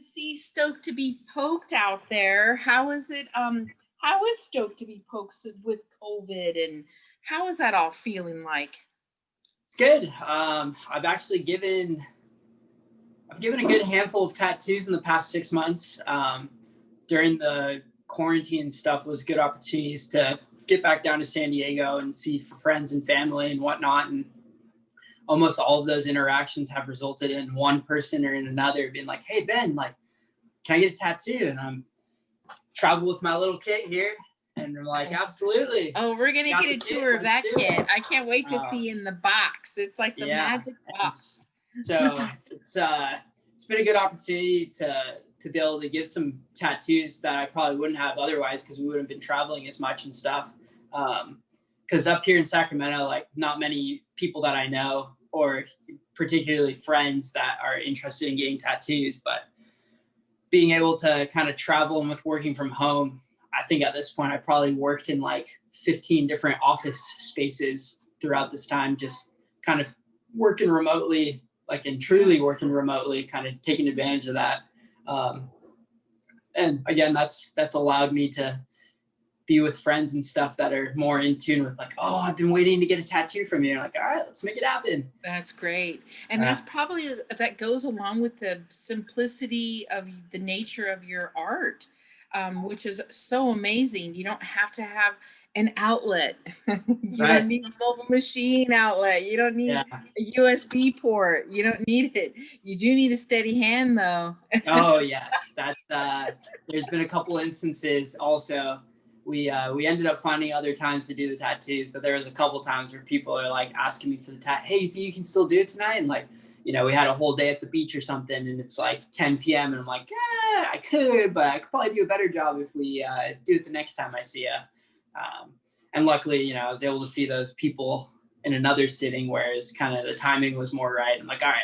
See Stoked to be poked out there. How is it? How is Stoked to be poked with COVID, and how is that all feeling like? Good. I've given a good handful of tattoos in the past 6 months. During the quarantine stuff was good opportunities to get back down to San Diego and see friends and family and whatnot. And almost all of those interactions have resulted in one person or in another being like, "Hey Ben, like, can I get a tattoo?" And I'm travel with my little kit here, and they're like, "Absolutely." Oh, we're gonna Got get the a kit. tour of Let's that do kit. it. I can't wait to Uh, see in the box. It's like the yeah. magic And box. so it's been a good opportunity to be able to give some tattoos that I probably wouldn't have otherwise because we wouldn't have been traveling as much and stuff. Because up here in Sacramento, like not many people that I know or particularly friends that are interested in getting tattoos, but being able to kind of travel and with working from home, I think at this point I probably worked in like 15 different office spaces throughout this time, just kind of working remotely, like and truly working remotely, kind of taking advantage of that. Um, and again, that's allowed me to be with friends and stuff that are more in tune with like, oh, I've been waiting to get a tattoo from you. And like, all right, let's make it happen. That's great. And Uh, that's probably that goes along with the simplicity of the nature of your art, which is so amazing. You don't have to have an outlet. You don't right. need a mobile machine outlet. You don't need Yeah. a USB port. You don't need it. You do need a steady hand though. Oh yes, there's been a couple instances also. We ended up finding other times to do the tattoos, but there was a couple times where people are like asking me for the hey, you think you can still do it tonight? And like, we had a whole day at the beach or something, and it's like 10 p.m. and I'm like, yeah, I could, but I could probably do a better job if we do it the next time I see you. And luckily, I was able to see those people in another sitting, whereas kind of the timing was more right. I'm like, all right,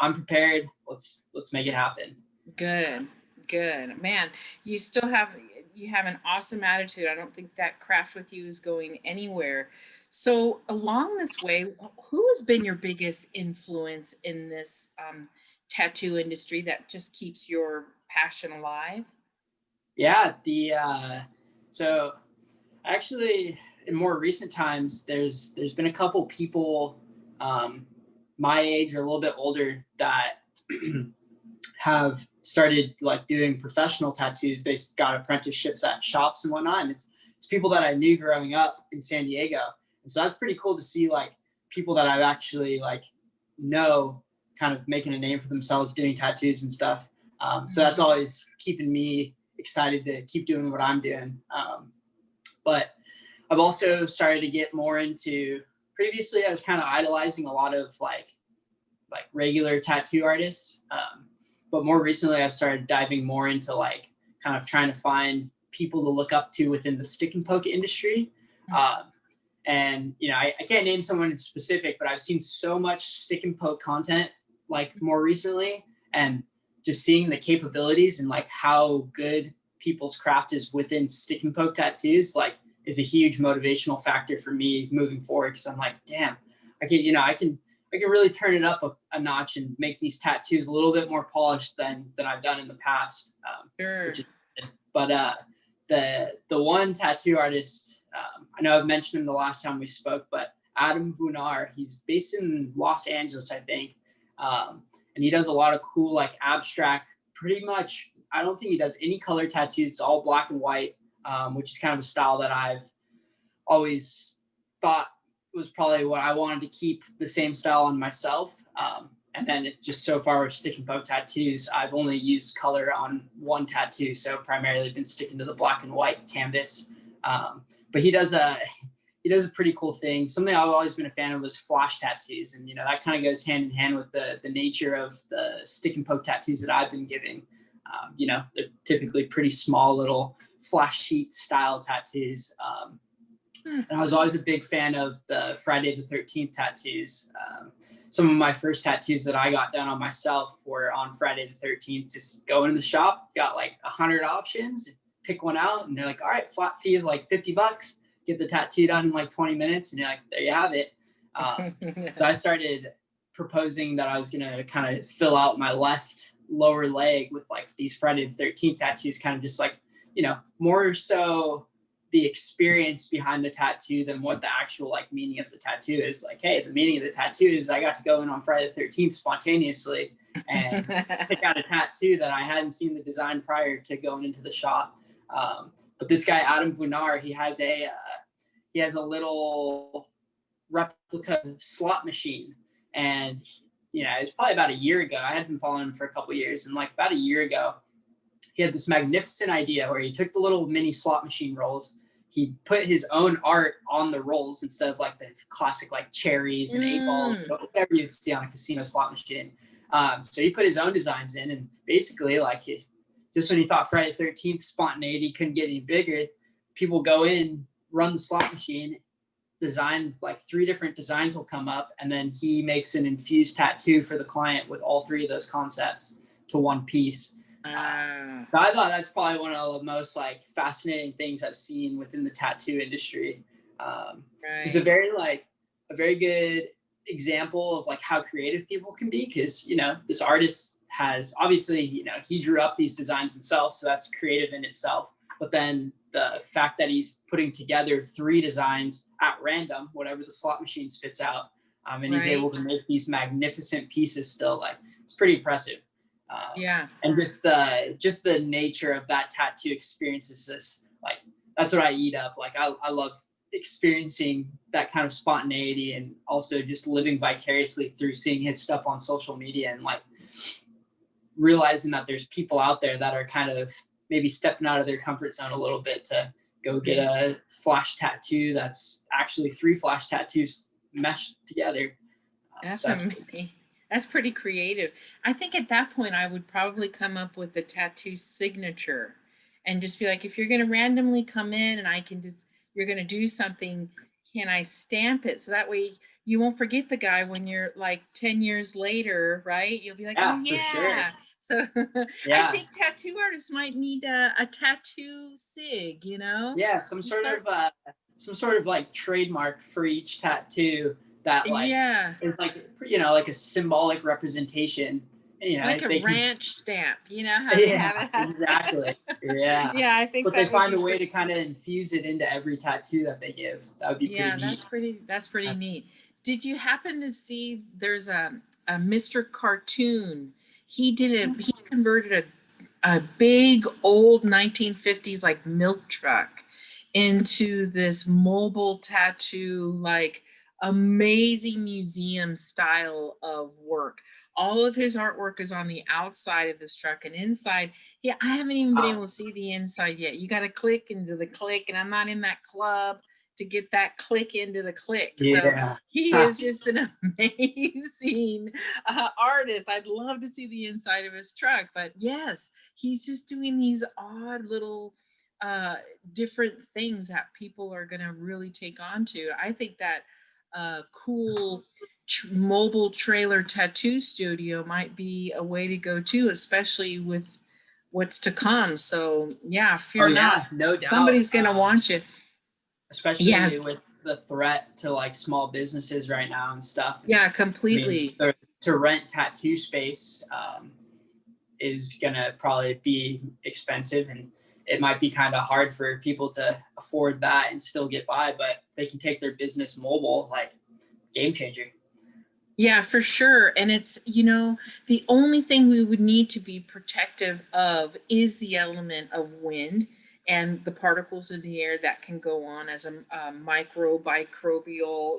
I'm prepared. Let's make it happen. Good, good. Man, you still have you have an awesome attitude. I don't think that craft with you is going anywhere. So along this way, who has been your biggest influence in this tattoo industry that just keeps your passion alive? Yeah, the so actually in more recent times, there's been a couple people um, my age or a little bit older that have started like doing professional tattoos. They got apprenticeships at shops and whatnot, and it's people that I knew growing up in San Diego, and so that's pretty cool to see like people that I've actually like know kind of making a name for themselves doing tattoos and stuff. So that's always keeping me excited to keep doing what I'm doing. But I've also started to get more into. Previously, I was kind of idolizing a lot of like regular tattoo artists. But more recently, I've started diving more into like kind of trying to find people to look up to within the stick and poke industry. And I can't name someone in specific, but I've seen so much stick and poke content like more recently, and just seeing the capabilities and like how good people's craft is within stick and poke tattoos, like is a huge motivational factor for me moving forward. Because I'm like, damn, I can really turn it up a notch and make these tattoos a little bit more polished than I've done in the past. Sure. Which is, but the one tattoo artist, I know I've mentioned him the last time we spoke, but Adam Vunar, he's based in Los Angeles, I think, and he does a lot of cool like abstract. Pretty much, I don't think he does any color tattoos. It's all black and white, which is kind of a style that I've always thought was probably what I wanted to keep the same style on myself. And then it just so far with stick and poke tattoos, I've only used color on one tattoo. So primarily been sticking to the black and white canvas. But he does a pretty cool thing. Something I've always been a fan of was flash tattoos. And, that kind of goes hand in hand with the nature of the stick and poke tattoos that I've been giving. They're typically pretty small little flash sheet style tattoos. And I was always a big fan of the Friday the 13th tattoos. Some of my first tattoos that I got done on myself were on Friday the 13th. Just go into the shop, got like 100 options, pick one out, and they're like, all right, flat fee of like $50, get the tattoo done in like 20 minutes. And you're like, there you have it. So I started proposing that I was going to kind of fill out my left lower leg with like these Friday the 13th tattoos, kind of just like, more so the experience behind the tattoo than what the actual like meaning of the tattoo is. Like, hey, the meaning of the tattoo is I got to go in on Friday the 13th spontaneously and pick out a tattoo that I hadn't seen the design prior to going into the shop. But this guy, Adam Vunar, he has a little replica slot machine. And, it was probably about a year ago. I had been following him for a couple of years. And like about a year ago, he had this magnificent idea where he took the little mini slot machine rolls. He put his own art on the rolls instead of like the classic like cherries and 8 balls, whatever you'd see on a casino slot machine. So he put his own designs in, and basically like just when he thought Friday the 13th spontaneity couldn't get any bigger, people go in, run the slot machine, design like 3 different designs will come up, and then he makes an infused tattoo for the client with all 3 of those concepts to one piece. So I thought that's probably one of the most like fascinating things I've seen within the tattoo industry. Just a very good example of like how creative people can be, because this artist has obviously he drew up these designs himself, so that's creative in itself. But then the fact that he's putting together 3 designs at random, whatever the slot machine spits out, and he's able to make these magnificent pieces still, like it's pretty impressive. And just the nature of that tattoo experience is just like, that's what I eat up. Like I love experiencing that kind of spontaneity, and also just living vicariously through seeing his stuff on social media, and like realizing that there's people out there that are kind of maybe stepping out of their comfort zone a little bit to go get a flash tattoo that's actually 3 flash tattoos meshed together. That's amazing. That's pretty creative. I think at that point I would probably come up with a tattoo signature and just be like, if you're going to randomly come in and you're going to do something, can I stamp it? So that way you won't forget the guy when you're like 10 years later, right? You'll be like, oh yeah. Sure. So I think tattoo artists might need a tattoo sig, Yeah, some sort of like trademark for each tattoo that like is like like a symbolic representation. Like a ranch stamp, how they have it. Exactly. Yeah. Yeah, I think so they find a way to kind of infuse it into every tattoo that they give. That would be pretty neat. That's pretty neat. Did you happen to see there's a Mr. Cartoon? He converted a big old 1950s like milk truck into this mobile tattoo, like amazing museum style of work. All of his artwork is on the outside of this truck, and inside, I haven't even been able to see the inside yet. You got to click into the click, and I'm not in that club to get that click into the click. Yeah. So he is just an amazing artist. I'd love to see the inside of his truck, but yes, he's just doing these odd little different things that people are going to really take on to. I think that cool mobile trailer tattoo studio might be a way to go too, especially with what's to come. So yeah, fear not. No doubt. Somebody's going to want you. Especially with the threat to like small businesses right now and stuff. Yeah, completely. I mean, to rent tattoo space is going to probably be expensive, and it might be kind of hard for people to afford that and still get by, but they can take their business mobile, like game changer. Yeah, for sure. And it's, the only thing we would need to be protective of is the element of wind and the particles in the air that can go on as a microbial,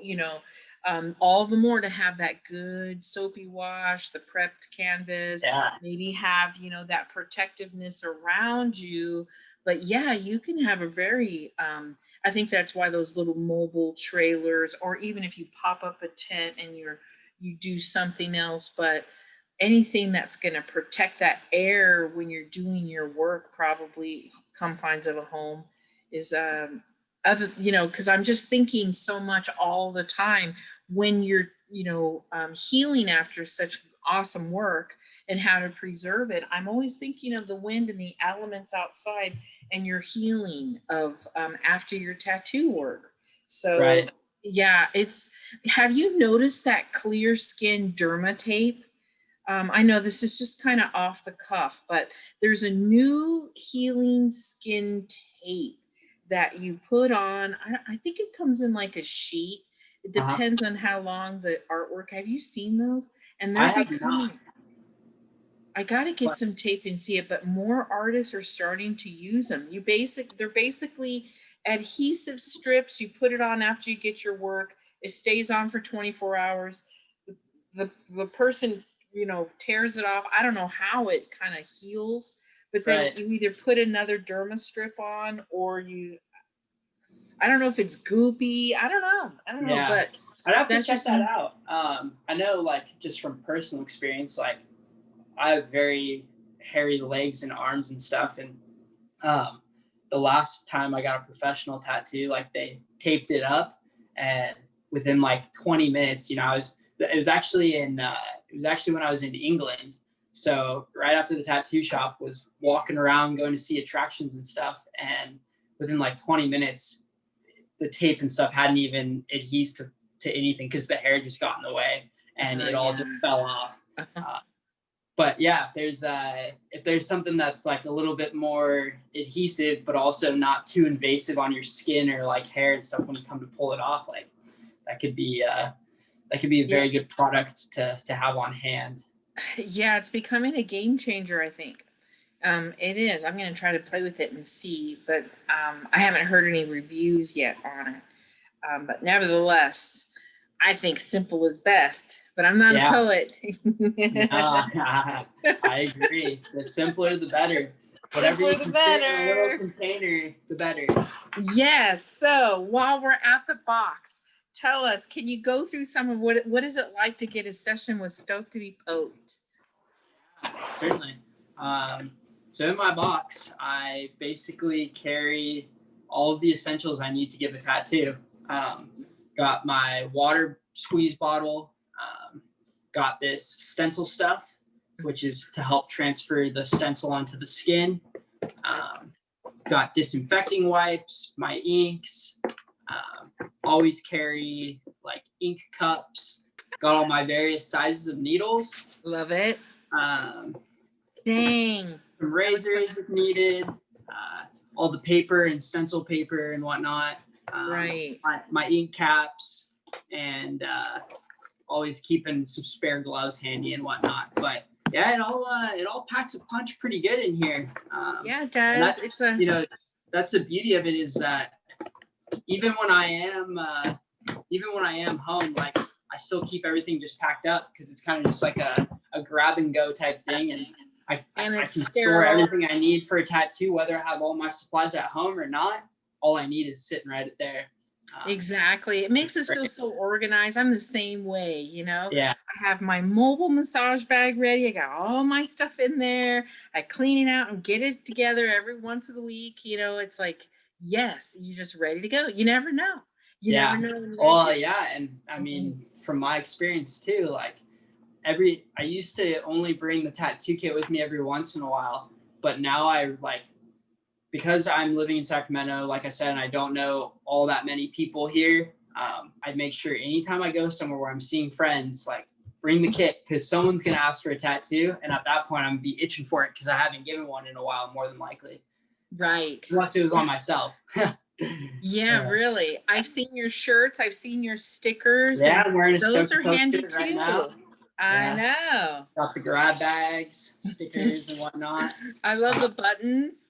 all the more to have that good soapy wash, the prepped canvas, maybe have, that protectiveness around you. But yeah, you can have a very, I think that's why those little mobile trailers, or even if you pop up a tent and you do something else, but anything that's going to protect that air when you're doing your work, probably confines of a home, is other, because I'm just thinking so much all the time when you're healing after such awesome work and how to preserve it. I'm always thinking of the wind and the elements outside and your healing of after your tattoo work. So Yeah, have you noticed that clear skin derma tape? I know this is just kind of off the cuff, but there's a new healing skin tape that you put on. I think it comes in like a sheet. It Uh-huh. depends on how long the artwork. Have you seen those? And they're I have not. becoming, I got to get But some tape and see it, but more artists are starting to use them. They're basically adhesive strips. You put it on after you get your work. It stays on for 24 hours. The person, tears it off. I don't know how it kind of heals, but then right. you either put another derma strip on or I don't know if it's goopy. I don't know. I don't know, Yeah. but I'd have to that's check just that out. I know, like, just from personal experience, like, I have very hairy legs and arms and stuff. And um, the last time I got a professional tattoo, like, they taped it up, and within like 20 minutes, it was actually when I was in England. So right after the tattoo shop, was walking around, going to see attractions and stuff. And within like 20 minutes, the tape and stuff hadn't even adhesed to anything because the hair just got in the way and it all yeah. just fell off. Uh, but yeah, if there's something that's like a little bit more adhesive, but also not too invasive on your skin or like hair and stuff when you come to pull it off, like that could be a Yeah. very good product to have on hand. Yeah, it's becoming a game changer, I think. It is. I'm going to try to play with it and see, but I haven't heard any reviews yet on it. But nevertheless, I think simple is best, but I'm not a Yeah, poet. no, I agree. The simpler, the better. Whatever Simpler you the can fit in a little better. container, the better. Yes. So while we're at the box, tell us, can you go through some of what is it like to get a session with Stoked to be Poked? Certainly. Um, so in my box, I basically carry all of the essentials I need to give a tattoo. Um, got my water squeeze bottle. Got this stencil stuff, which is to help transfer the stencil onto the skin. Um, got disinfecting wipes, my inks. Always carry like ink cups. Got all my various sizes of needles. Love it. Um, Dang. some razors if needed, all the paper and stencil paper and whatnot, Right. my ink caps, and always keeping some spare gloves handy and whatnot. But yeah, it all packs a punch pretty good in here. Yeah, it And does. that's It's a that's the beauty of it, is that even when I am home, like, I still keep everything just packed up because it's kind of just like a grab and go type thing, and I it's can store sterile. everything I need for a tattoo, whether I have all my supplies at home or not. All I need is sitting right there. Exactly. It makes us Right. feel so organized. I'm the same way, you know. Yeah, I have my mobile massage bag ready. I got all my stuff in there. I clean it out and get it together every once of the week. It's like, yes, you're just ready to go. You never know. You never yeah. know when you're gonna Well, do yeah, and I it. mean, from my experience too, like, I used to only bring the tattoo kit with me every once in a while, but now I like, because I'm living in Sacramento, like I said, and I don't know all that many people here. I make sure anytime I go somewhere where I'm seeing friends, like, bring the kit, because someone's gonna ask for a tattoo, and at that point, I'm gonna be itching for it because I haven't given one in a while, more than likely, Right. unless it was Yeah. on myself. Yeah, really. I've seen your shirts, I've seen your stickers, Yeah, and I'm wearing a those are Stoked-to-poke handy shirt right now. too. I Yeah, know. got the grab bags, stickers, and whatnot. I love the buttons.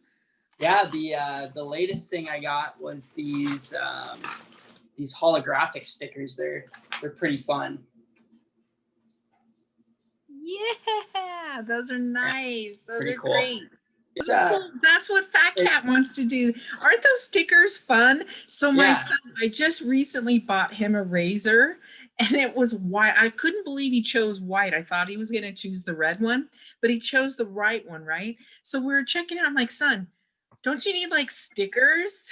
Yeah, the latest thing I got was these holographic stickers. They're pretty fun. Yeah, those are Yeah, nice. Those pretty are cool. great. It's So that's what Fat it, Cat wants to do. Aren't those stickers fun? So my yeah, son, I just recently bought him a razor and it was white. I couldn't believe he chose white. I thought he was going to choose the red one, but he chose the right one, right? So we were checking it. I'm like, son, don't you need like stickers?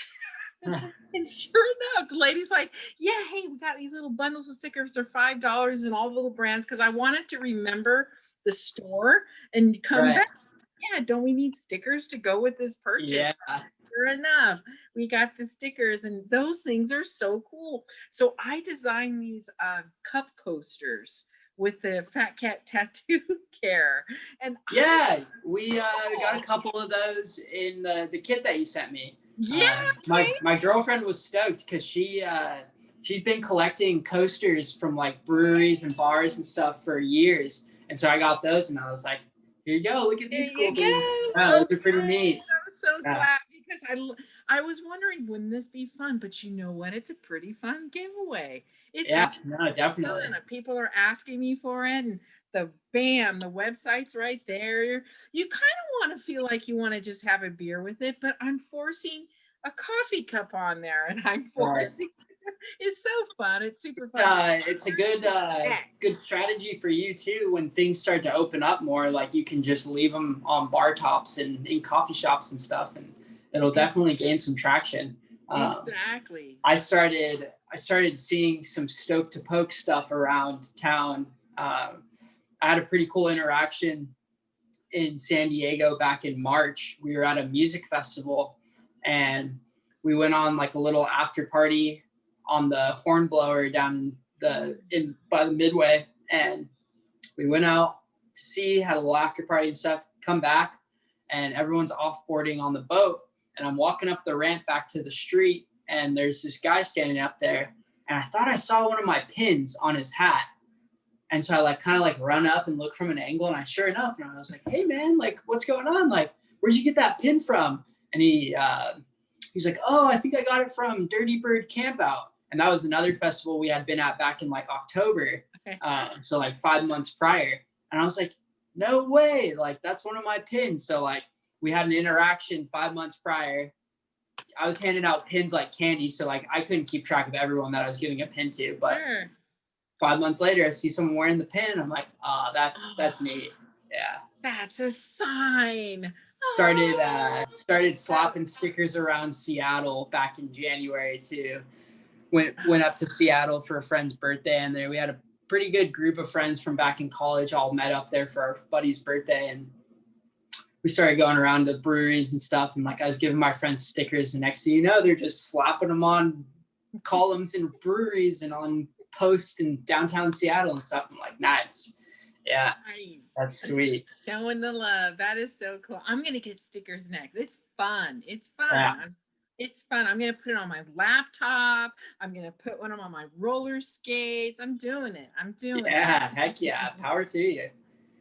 And sure enough, the lady's like, yeah, hey, we got these little bundles of stickers for $5 and all the little brands because I wanted to remember the store and come right. back. yeah, don't we need stickers to go with this purchase? Yeah. Sure enough, we got the stickers, and those things are so cool. So I designed these cup coasters with the Fat Cat Tattoo Care, and I Yeah, we got a oh, couple of those in the kit that you sent me. yeah, My girlfriend was stoked because she's been collecting coasters from like breweries and bars and stuff for years, and so I got those, and I was like, "Here you go, look at there these you cool go. things." Yeah, Oh, those are pretty neat. I'm so Yeah, glad because I was wondering, wouldn't this be fun? But you know what? It's a pretty fun giveaway. It's yeah, actually no, fun. definitely. People are asking me for it, and the bam, the website's right there. You kind of want to feel like you want to just have a beer with it, but I'm forcing a coffee cup on there, and I'm Right. forcing. It's so fun. It's super fun. It's a good good strategy for you too when things start to open up more. Like you can just leave them on bar tops and in coffee shops and stuff, and it'll definitely gain some traction. Exactly. I started seeing some Stoked to Poke stuff around town. I had a pretty cool interaction in San Diego back in March. We were at a music festival, and we went on like a little after party on the Hornblower down the in by the Midway, and we went out to see, had a little after party and stuff. Come back, and everyone's offboarding on the boat, and I'm walking up the ramp back to the street, and there's this guy standing up there, and I thought I saw one of my pins on his hat. And so I like kind of like run up and look from an angle, and I sure enough, and I was like, "Hey man, like what's going on? Like where'd you get that pin from?" And he's like, "Oh, I think I got it from Dirty Bird Campout." And that was another festival we had been at back in like October, so like 5 months prior. And I was like, "No way! Like that's one of my pins." So like we had an interaction 5 months prior. I was handing out pins like candy, so like I couldn't keep track of everyone that I was giving a pin to, but Sure. 5 months later, I see someone wearing the pin. I'm like, oh, that's Oh, neat. Yeah. that's a sign. Started slapping stickers around Seattle back in January too. Went up to Seattle for a friend's birthday, and there we had a pretty good group of friends from back in college all met up there for our buddy's birthday, and we started going around to breweries and stuff. And like I was giving my friends stickers, and next thing you know, they're just slapping them on columns in breweries and on posts in downtown Seattle and stuff. I'm like, nice. Yeah, that's Nice. sweet. Showing the love. That is so cool. I'm gonna get stickers next. It's fun. It's fun. Yeah. It's fun. I'm gonna put it on my laptop. I'm gonna put one on my roller skates. I'm doing it. I'm doing Yeah. Heck yeah. Power to you.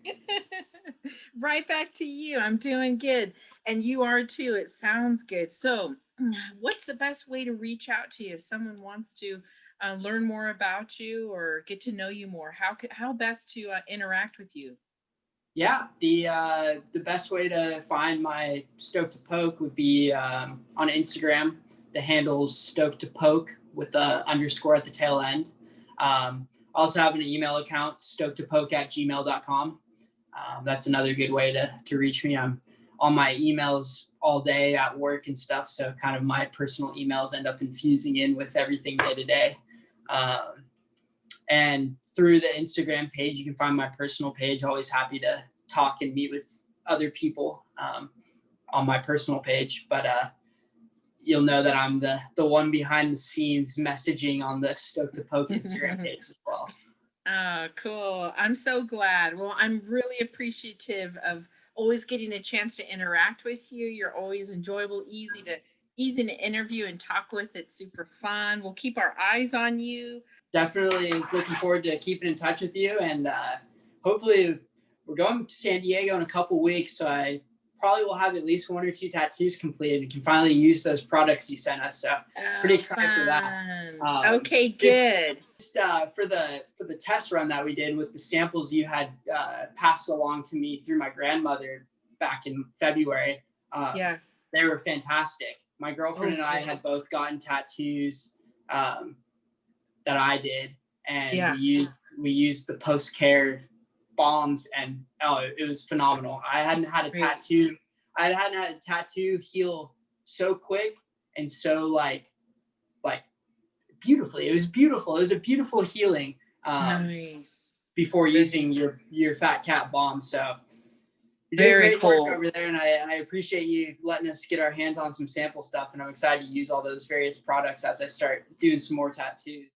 it. Right back to you. I'm doing good. And you are too. It sounds good. So, what's the best way to reach out to you if someone wants to learn more about you or get to know you more? How best to interact with you? Yeah. The best way to find my Stoked to Poke would be on Instagram. The handle's Stoked to Poke with a underscore at the tail end. I also have an email account, stoked-to-poke@gmail.com. That's another good way to reach me. I'm on my emails all day at work and stuff, so kind of my personal emails end up infusing in with everything day to day. And through the Instagram page, you can find my personal page. Always happy to talk and meet with other people on my personal page. But you'll know that I'm the one behind the scenes messaging on the Stoked to Poke Instagram page as well. Oh, cool. I'm so glad. Well, I'm really appreciative of always getting a chance to interact with you. You're always enjoyable, easy to interview and talk with. It's super fun. We'll keep our eyes on you. Definitely looking forward to keeping in touch with you, and hopefully we're going to San Diego in a couple weeks, so I probably will have at least one or two tattoos completed and can finally use those products you sent us. So pretty Oh, excited for that. fun. Okay, good. Just for the test run that we did with the samples you had passed along to me through my grandmother back in February. Yeah. They were fantastic. My girlfriend Oh, and I good. had both gotten tattoos that I did, and Yeah. we used the post care bombs, and it was phenomenal. I hadn't had a Great. tattoo. I hadn't had a tattoo heal so quick and so like beautifully. It was beautiful. It was a beautiful healing Nice. before using your Fat Cat bomb. So You're doing Very great work cool. over there, and I appreciate you letting us get our hands on some sample stuff. And I'm excited to use all those various products as I start doing some more tattoos.